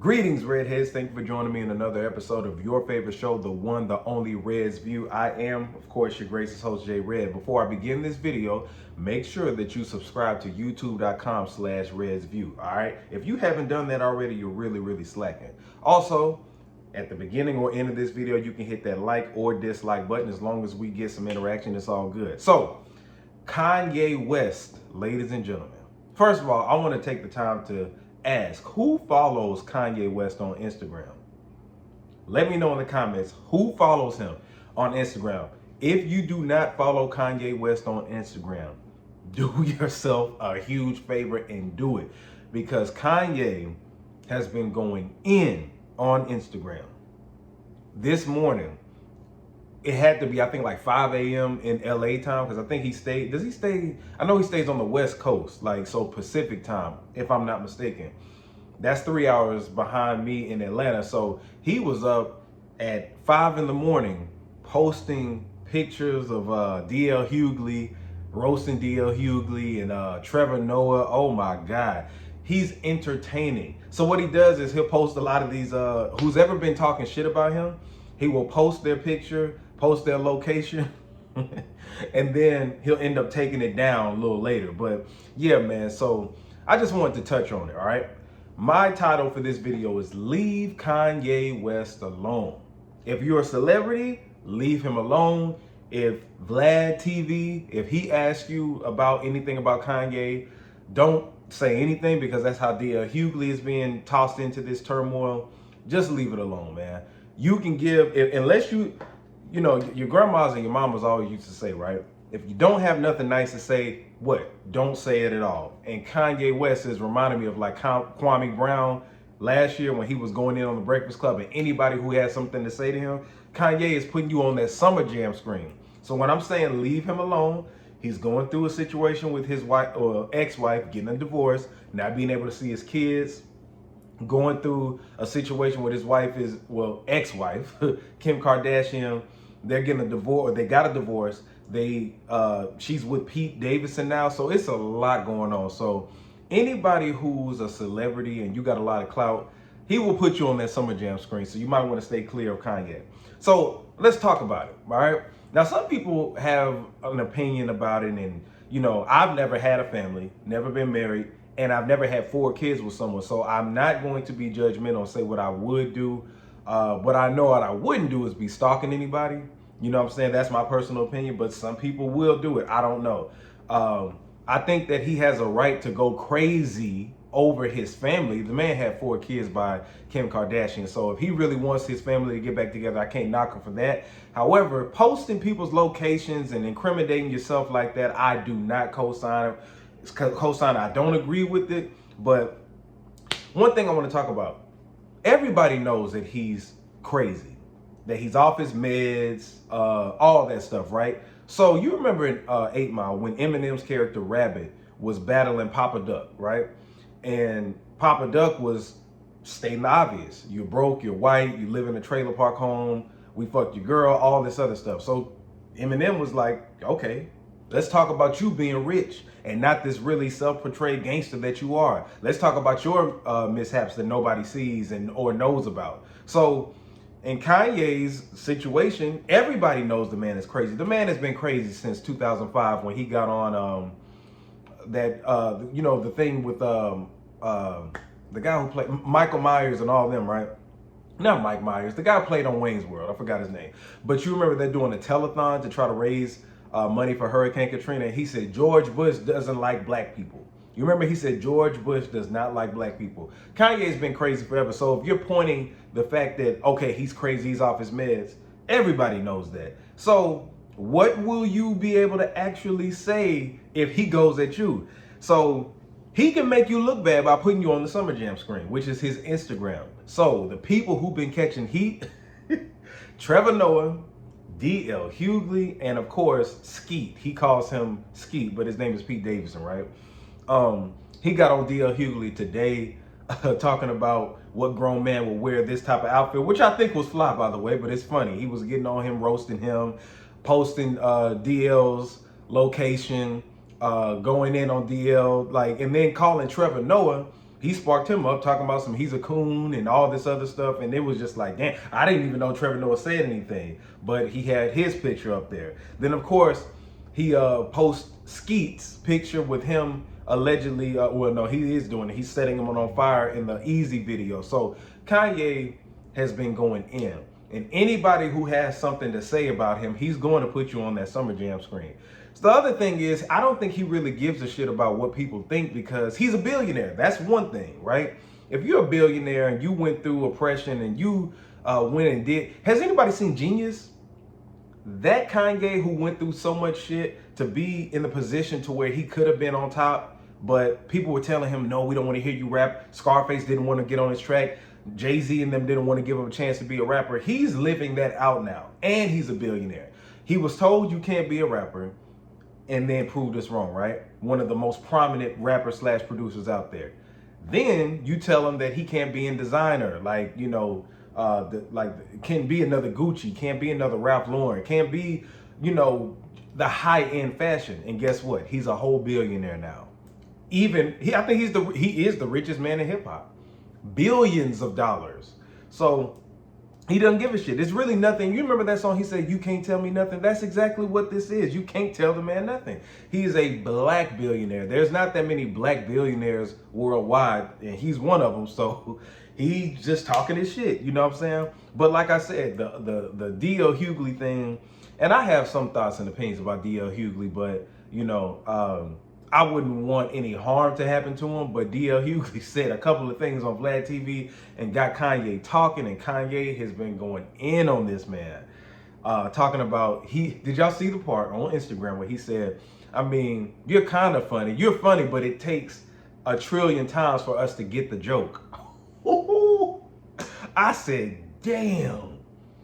Greetings, Redheads. Thank you for joining me in another episode of your favorite show, the one, the only Red's View. I am, of course, your gracious host, J Red. Before I begin this video, make sure that you subscribe to youtube.com/Red's View. All right. If you haven't done that already, you're really slacking. Also, at the beginning or end of this video, you can hit that like or dislike button. As long as we get some interaction, it's all good. So, Kanye West, ladies and gentlemen. First of all, I want to take the time to ask, who follows Kanye West on Instagram? Let me know in the comments who follows him on Instagram. If you do not follow Kanye West on Instagram, do yourself a huge favor and do it, because Kanye has been going in on Instagram. This morning, it had to be, I think, like 5 a.m. in LA time, because I think does he stay? I know he stays on the West Coast, like, so Pacific time, if I'm not mistaken. That's 3 hours behind me in Atlanta. So he was up at 5 in the morning posting pictures of DL Hughley, roasting DL Hughley and Trevor Noah. Oh my God. He's entertaining. So what he does is he'll post a lot of these, who's ever been talking shit about him, he will post their picture, post their location, and then he'll end up taking it down a little later. But yeah, man, so I just wanted to touch on it, all right? My title for this video is Leave Kanye West Alone. If you're a celebrity, leave him alone. If Vlad TV, if he asks you about anything about Kanye, don't say anything, because that's how DL Hughley is being tossed into this turmoil. Just leave it alone, man. You can give, unless you know, your grandmas and your mamas always used to say, right? If you don't have nothing nice to say, what? Don't say it at all. And Kanye West is reminding me of like Kwame Brown last year when he was going in on the Breakfast Club, and anybody who had something to say to him, Kanye is putting you on that Summer Jam screen. So when I'm saying leave him alone, he's going through a situation with his wife or ex-wife, getting a divorce, not being able to see his kids, going through a situation with his wife is, well, ex-wife, Kim Kardashian. They're getting a divorce, or they got a divorce. She's with Pete Davidson now. So it's a lot going on. So anybody who's a celebrity and you got a lot of clout, he will put you on that Summer Jam screen. So you might want to stay clear of Kanye. So let's talk about it. All right. Now, some people have an opinion about it. And, you know, I've never had a family, never been married, and I've never had 4 kids with someone. So I'm not going to be judgmental and say what I would do. What I know what I wouldn't do is be stalking anybody. You know what I'm saying? That's my personal opinion, but some people will do it. I don't know. I think that he has a right to go crazy over his family. The man had 4 kids by Kim Kardashian. So if he really wants his family to get back together, I can't knock him for that. However, posting people's locations and incriminating yourself like that, I do not co-sign. I don't agree with it. But one thing I want to talk about, everybody knows that he's crazy, that he's off his meds, all that stuff, right? So you remember in 8 Mile when Eminem's character Rabbit was battling Papa Duck, right? And Papa Duck was stating the obvious. You're broke, you're white, you live in a trailer park home, we fucked your girl, all this other stuff. So Eminem was like, okay, let's talk about you being rich and not this really self-portrayed gangster that you are. Let's talk about your mishaps that nobody sees or knows about. So in Kanye's situation, everybody knows the man is crazy. The man has been crazy since 2005 when he got on you know, the thing with the guy who played Michael Myers and all them, right? Not Mike Myers, the guy who played on Wayne's World. I forgot his name. But you remember they're doing a telethon to try to raise money for Hurricane Katrina. And he said George Bush doesn't like black people. You remember he said George Bush does not like black people. Kanye's been crazy forever. So if you're pointing the fact that, okay, he's crazy, he's off his meds, everybody knows that. So what will you be able to actually say if he goes at you? So he can make you look bad by putting you on the Summer Jam screen, which is his Instagram. So the people who've been catching heat, Trevor Noah, DL Hughley, and of course, Skeet. He calls him Skeet, but his name is Pete Davidson, right? He got on DL Hughley today talking about what grown man will wear this type of outfit, which I think was fly, by the way, but it's funny. He was getting on him, roasting him, posting DL's location, going in on DL, like, and then calling Trevor Noah. he sparked him up talking about he's a coon and all this other stuff. And it was just like, damn, I didn't even know Trevor Noah said anything, but he had his picture up there. Then of course, he posts Skeet's picture with him allegedly, well, no, he is doing it. He's setting him on fire in the Easy video. So Kanye has been going in. And anybody who has something to say about him, he's going to put you on that Summer Jam screen. So the other thing is, I don't think he really gives a shit about what people think because he's a billionaire. That's one thing, right? If you're a billionaire and you went through oppression and you went and did, has anybody seen Genius? That Kanye who went through so much shit to be in the position to where he could have been on top, but people were telling him, no, we don't want to hear you rap. Scarface didn't want to get on his track. Jay-Z and them didn't want to give him a chance to be a rapper. He's living that out now, and he's a billionaire. He was told you can't be a rapper, and then proved us wrong, right? One of the most prominent rappers / producers out there. Then you tell him that he can't be in designer, like, you know, can't be another Gucci, can't be another Ralph Lauren, can't be, you know, the high-end fashion. And guess what? He's a whole billionaire now. I think he is the richest man in hip hop. Billions of dollars. So he doesn't give a shit. It's really nothing. You remember that song? He said, "You can't tell me nothing." That's exactly what this is. You can't tell the man nothing. He is a black billionaire. There's not that many black billionaires worldwide, and he's one of them. So he's just talking his shit. You know what I'm saying? But like I said, the D.L. Hughley thing, and I have some thoughts and opinions about D.L. Hughley, but you know, I wouldn't want any harm to happen to him, but D.L. Hughley said a couple of things on Vlad TV and got Kanye talking, and Kanye has been going in on this man. Talking about, did y'all see the part on Instagram where he said, I mean, you're kind of funny. You're funny, but it takes 1 trillion times for us to get the joke. I said, damn.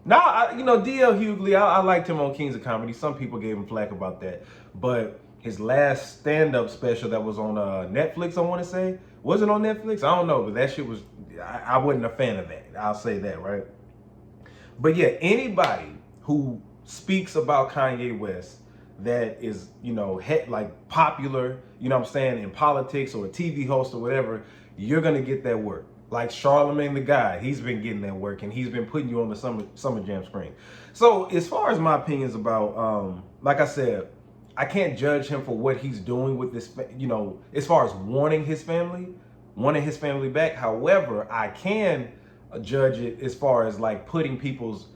Now, you know, D.L. Hughley, I liked him on Kings of Comedy. Some people gave him flack about that, but his last stand-up special that was on Netflix, I want to say. Was it on Netflix? I don't know, but that shit was, I wasn't a fan of that. I'll say that, right? But yeah, anybody who speaks about Kanye West that is, you know, like popular, you know what I'm saying, in politics or a TV host or whatever, you're going to get that work. Like Charlamagne the Guy, he's been getting that work and he's been putting you on the Summer Jam screen. So as far as my opinions about, like I said, I can't judge him for what he's doing with this, you know, as far as wanting his family back. However, I can judge it as far as like putting people's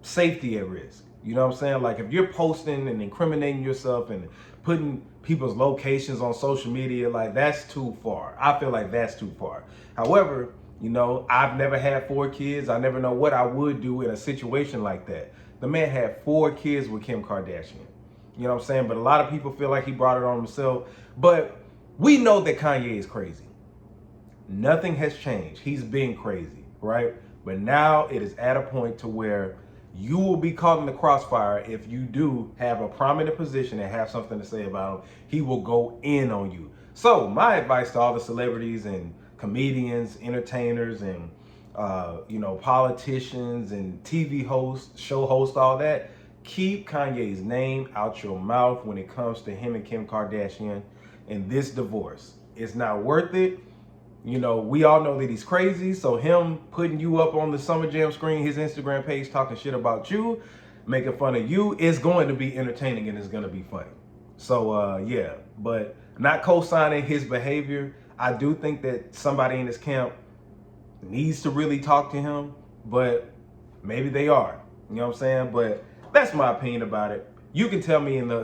safety at risk. You know what I'm saying? Like if you're posting and incriminating yourself and putting people's locations on social media, like that's too far. I feel like that's too far. However, you know, I've never had 4 kids. I never know what I would do in a situation like that. The man had 4 kids with Kim Kardashian. You know what I'm saying? But a lot of people feel like he brought it on himself. But we know that Kanye is crazy. Nothing has changed. He's been crazy, right? But now it is at a point to where you will be caught in the crossfire if you do have a prominent position and have something to say about him. He will go in on you. So my advice to all the celebrities and comedians, entertainers, and you know, politicians and TV hosts, show hosts, all that, keep Kanye's name out your mouth when it comes to him and Kim Kardashian and this divorce. It's not worth it. You know, we all know that he's crazy, so him putting you up on the Summer Jam screen, his Instagram page, talking shit about you, making fun of you, is going to be entertaining and it's going to be funny. So, yeah, but not co-signing his behavior. I do think that somebody in his camp needs to really talk to him, but maybe they are. You know what I'm saying? But that's my opinion about it. You can tell me in the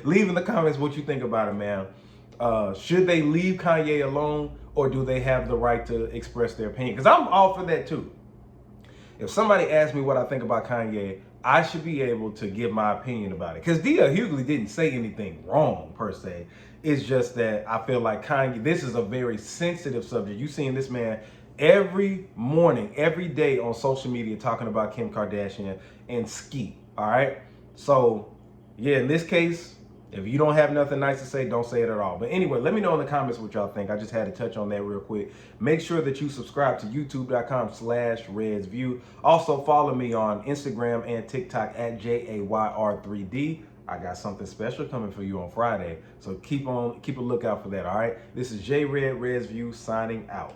leave in the comments what you think about it, man. Should they leave Kanye alone, or do they have the right to express their opinion? Because I'm all for that too. If somebody asks me what I think about Kanye, I should be able to give my opinion about it. Because D.L. Hughley didn't say anything wrong per se. It's just that I feel like Kanye, this is a very sensitive subject. You seeing this man every morning, every day on social media talking about Kim Kardashian and Skeet, all right? So, yeah, in this case, if you don't have nothing nice to say, don't say it at all. But anyway, let me know in the comments what y'all think. I just had to touch on that real quick. Make sure that you subscribe to youtube.com/RedsView. Also follow me on Instagram and TikTok at JAYR3D. I got something special coming for you on Friday. So keep a lookout for that, all right? This is J Red, Red's View, signing out.